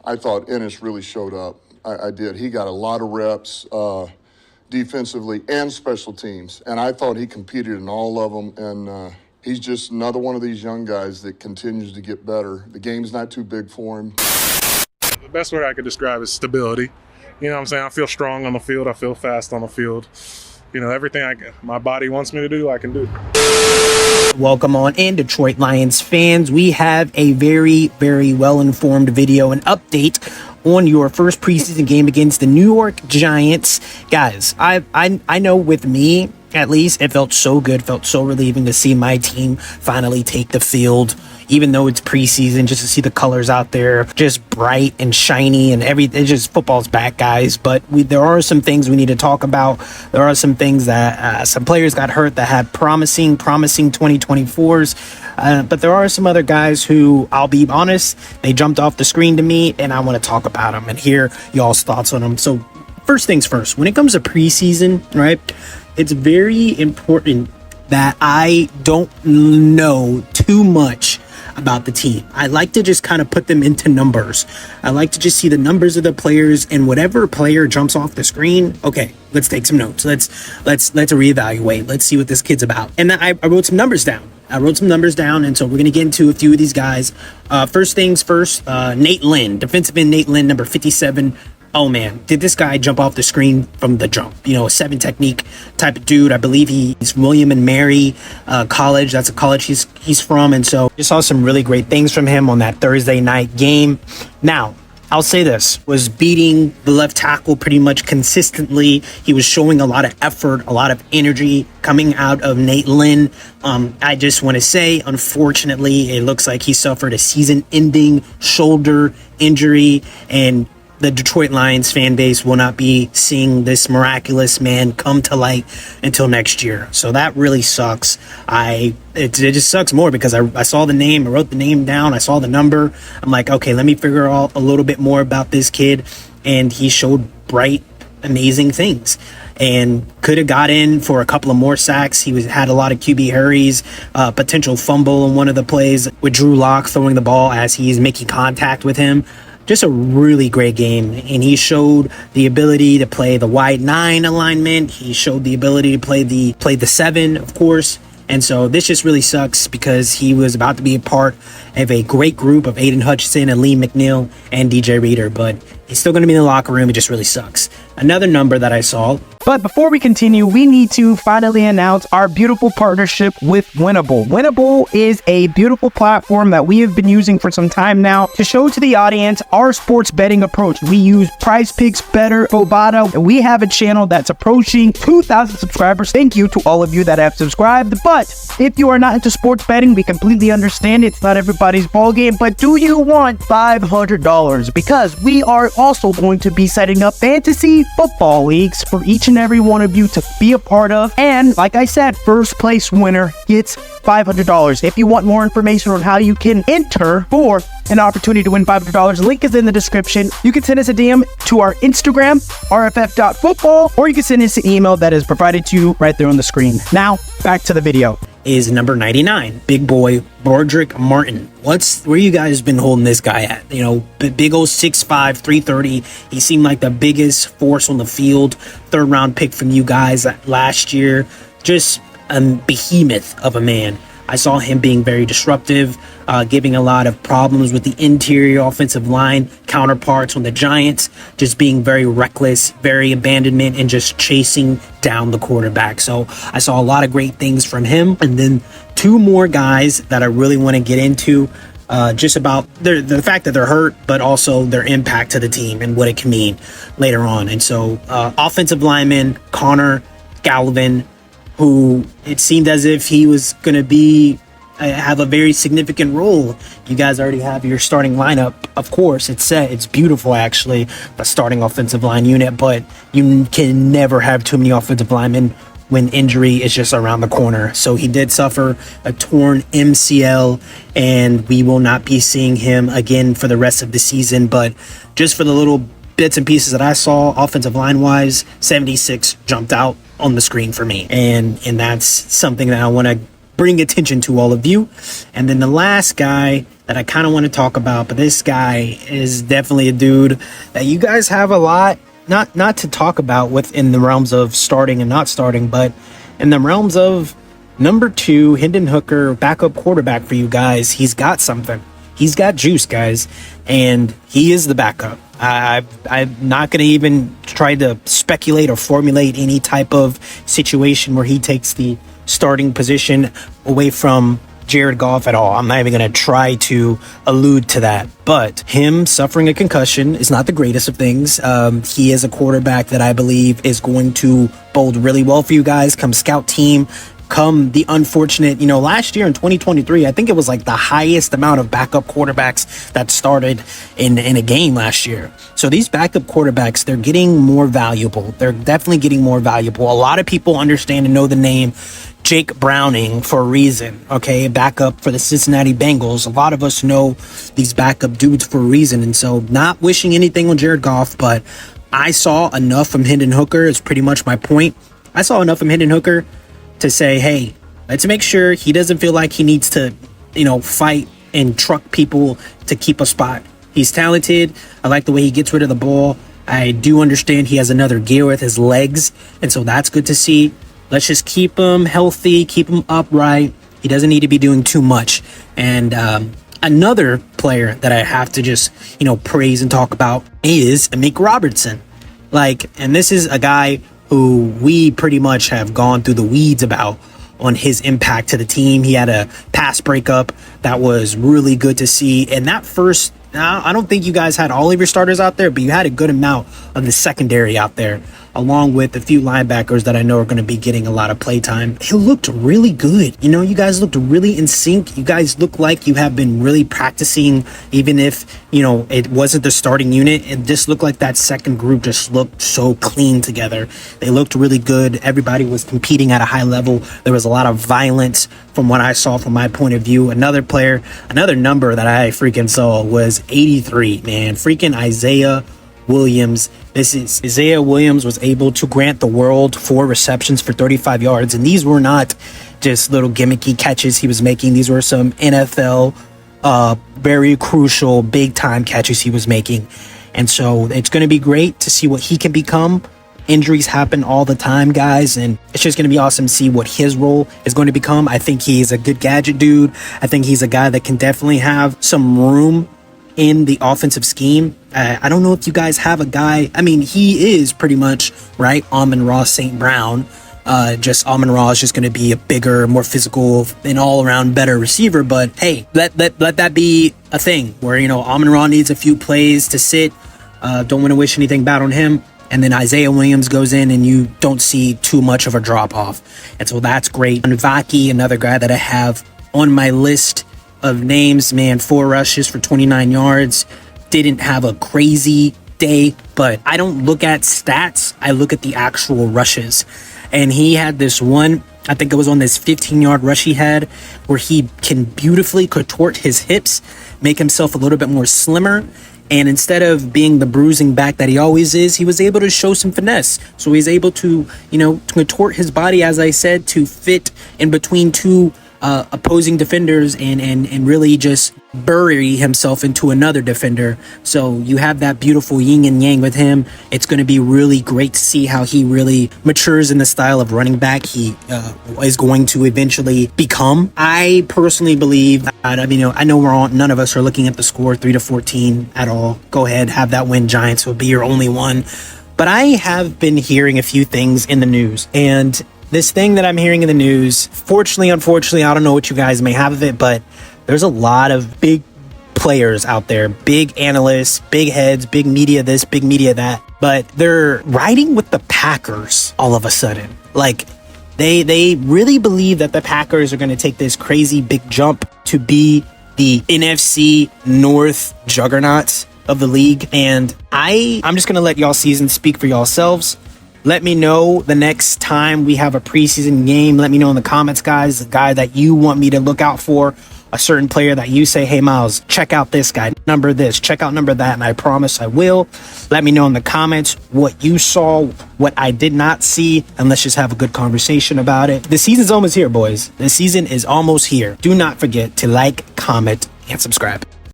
I thought Ennis really showed up. I did. He got a lot of reps defensively and special teams, and I thought he competed in all of them, and he's just another one of these young guys that continues to get better. The game's not too big for him. The best word I could describe is stability. You know what I'm saying? I feel strong on the field. I feel fast on the field. You know, everything my body wants me to do, I can do. Welcome on in, Detroit Lions fans. We have a very, very well-informed video and update on your first preseason game against the New York Giants. Guys, I know with me, at least, it felt so good, felt so relieving to see my team finally take the field. Even though it's preseason, just to see the colors out there, just bright and shiny and everything. It's just football's back, guys. But there are some things we need to talk about. There are some things that some players got hurt that had promising 2024s. But there are some other guys who, I'll be honest, they jumped off the screen to me, and I want to talk about them and hear y'all's thoughts on them. So first things first, when it comes to preseason, right, it's very important that I don't know too much about the team. I like to just kind of put them into numbers. I like to just see the numbers of the players, and whatever player jumps off the screen, okay, let's take some notes. Let's reevaluate. Let's see what this kid's about. And I wrote some numbers down. And so we're going to get into a few of these guys. First things first, Nate Lynn, defensive end Nate Lynn, number 57. Oh man, did this guy jump off the screen from the jump? You know, a 7 technique type of dude. I believe he's William and Mary College. That's a college he's from. And so just saw some really great things from him on that Thursday night game. Now, I'll say this, was beating the left tackle pretty much consistently. He was showing a lot of effort, a lot of energy coming out of Nate Lynn. I just want to say, unfortunately, it looks like he suffered a season-ending shoulder injury, and the Detroit Lions fan base will not be seeing this miraculous man come to light until next year. So that really sucks. It just sucks more because I saw the name, I wrote the name down, I saw the number. I'm like, okay, let me figure out a little bit more about this kid. And he showed bright, amazing things and could have got in for a couple of more sacks. He had a lot of QB hurries, potential fumble in one of the plays with Drew Lock throwing the ball as he's making contact with him. Just a really great game, and he showed the ability to play the wide 9 alignment. He showed the ability to play the 7, of course. And so this just really sucks because he was about to be a part of a great group of Aiden Hutchinson and Lee McNeil and DJ Reader, but he's still going to be in the locker room. It just really sucks. Another number that I saw. But before we continue, we need to finally announce our beautiful partnership with Winnable. Winnable is a beautiful platform that we have been using for some time now to show to the audience our sports betting approach. We use Prize Picks, Better, Bovada, and we have a channel that's approaching 2,000 subscribers. Thank you to all of you that have subscribed. But if you are not into sports betting, we completely understand it's not everybody's ball game. But do you want $500? Because we are also going to be setting up fantasy football leagues for each and every one of you to be a part of. And like I said, first place winner gets $500. If you want more information on how you can enter for an opportunity to win $500, link is in the description. You can send us a DM to our Instagram, rff.football, or you can send us an email that is provided to you right there on the screen. Now, back to the video. Is number 99, big boy Broderick Martin. Where you guys been holding this guy at? You know, big old 6'5", 330. He seemed like the biggest force on the field. 3rd round pick from you guys last year. Just a behemoth of a man. I saw him being very disruptive, giving a lot of problems with the interior offensive line counterparts on the Giants, just being very reckless, very abandonment, and just chasing down the quarterback. So I saw a lot of great things from him. And then 2 more guys that I really want to get into, just about the fact that they're hurt, but also their impact to the team and what it can mean later on. And so offensive lineman Connor Galvin, who it seemed as if he was going to have a very significant role. You guys already have your starting lineup. Of course, it's set. It's beautiful, actually, the starting offensive line unit, but you can never have too many offensive linemen when injury is just around the corner. So he did suffer a torn MCL, and we will not be seeing him again for the rest of the season. But just for the little bits and pieces that I saw, offensive line-wise, 76 jumped out on the screen for me. And that's something that I want to bring attention to all of you. And then the last guy that I kind of want to talk about, but this guy is definitely a dude that you guys have a lot, not to talk about within the realms of starting and not starting, but in the realms of number 2, Hendon Hooker, backup quarterback for you guys. He's got something. He's got juice, guys, and he is the backup. I'm not going to even try to speculate or formulate any type of situation where he takes the starting position away from Jared Goff at all. I'm not even going to try to allude to that. But him suffering a concussion is not the greatest of things. He is a quarterback that I believe is going to bode really well for you guys come scout team. Come the unfortunate, last year in 2023, I think it was like the highest amount of backup quarterbacks that started in a game last year. So these backup quarterbacks, they're getting more valuable. They're definitely getting more valuable. A lot of people understand and know the name Jake Browning for a reason, okay? Backup for the Cincinnati Bengals. A lot of us know these backup dudes for a reason. And so not wishing anything on Jared Goff, but I saw enough from Hendon Hooker is pretty much my point. I saw enough from Hendon Hooker to say, hey, let's make sure he doesn't feel like he needs to, fight and truck people to keep a spot. He's talented. I like the way he gets rid of the ball. I do understand he has another gear with his legs, and so that's good to see. Let's just keep him healthy, keep him upright. He doesn't need to be doing too much. And another player that I have to just, praise and talk about is Amik Robertson. And this is a guy who we pretty much have gone through the weeds about on his impact to the team. He had a pass breakup that was really good to see. And that first, I don't think you guys had all of your starters out there, but you had a good amount of the secondary out there, along with a few linebackers that I know are going to be getting a lot of play time. He looked really good. You guys looked really in sync. You guys look like you have been really practicing, even if, it wasn't the starting unit. It just looked like that second group just looked so clean together. They looked really good. Everybody was competing at a high level. There was a lot of violence from what I saw from my point of view. Another number that I freaking saw was 83, man. Freaking Isaiah Williams. Isaiah Williams was able to grant the world 4 receptions for 35 yards. And these were not just little gimmicky catches he was making. These were some NFL, very crucial, big time catches he was making. And so it's going to be great to see what he can become. Injuries happen all the time, guys, and it's just going to be awesome to see what his role is going to become. I think he's a good gadget dude. I think he's a guy that can definitely have some room in the offensive scheme. I don't know if you guys have a guy. I mean, he is pretty much, right, Amon-Ra St. Brown. Just Amon-Ra is just going to be a bigger, more physical, and all-around better receiver. But hey, let that be a thing where, Amon-Ra needs a few plays to sit. Don't want to wish anything bad on him. And then Isaiah Williams goes in and you don't see too much of a drop-off. And so that's great. And Vaki, another guy that I have on my list of names, man, 4 rushes for 29 yards. Didn't have a crazy day, but I don't look at stats. I look at the actual rushes. And he had this one, I think it was on this 15-yard rush he had, where he can beautifully contort his hips, make himself a little bit more slimmer. And instead of being the bruising back that he always is, he was able to show some finesse. So he's able to, contort his body, as I said, to fit in between 2 opposing defenders and really just bury himself into another defender. So you have that beautiful yin and yang with him. It's going to be really great to see how he really matures in the style of running back he is going to eventually become. I personally believe, I know none of us are looking at the score 3-14 at all. Go ahead, have that win. Giants will be your only one. But I have been hearing a few things in the news, and this thing that I'm hearing in the news, fortunately, unfortunately, I don't know what you guys may have of it, but there's a lot of big players out there, big analysts, big heads, big media this, big media that, but they're riding with the Packers all of a sudden. They really believe that the Packers are going to take this crazy big jump to be the NFC North juggernauts of the league. And I'm just going to let y'all season speak for yourselves. Let me know the next time we have a preseason game. Let me know in the comments, guys, the guy that you want me to look out for a certain player that you say, hey, Miles, check out this guy, number this, check out number that, and I promise I will. Let me know in the comments what you saw, what I did not see, and let's just have a good conversation about it. The season's almost here, boys. The season is almost here. Do not forget to like, comment, and subscribe.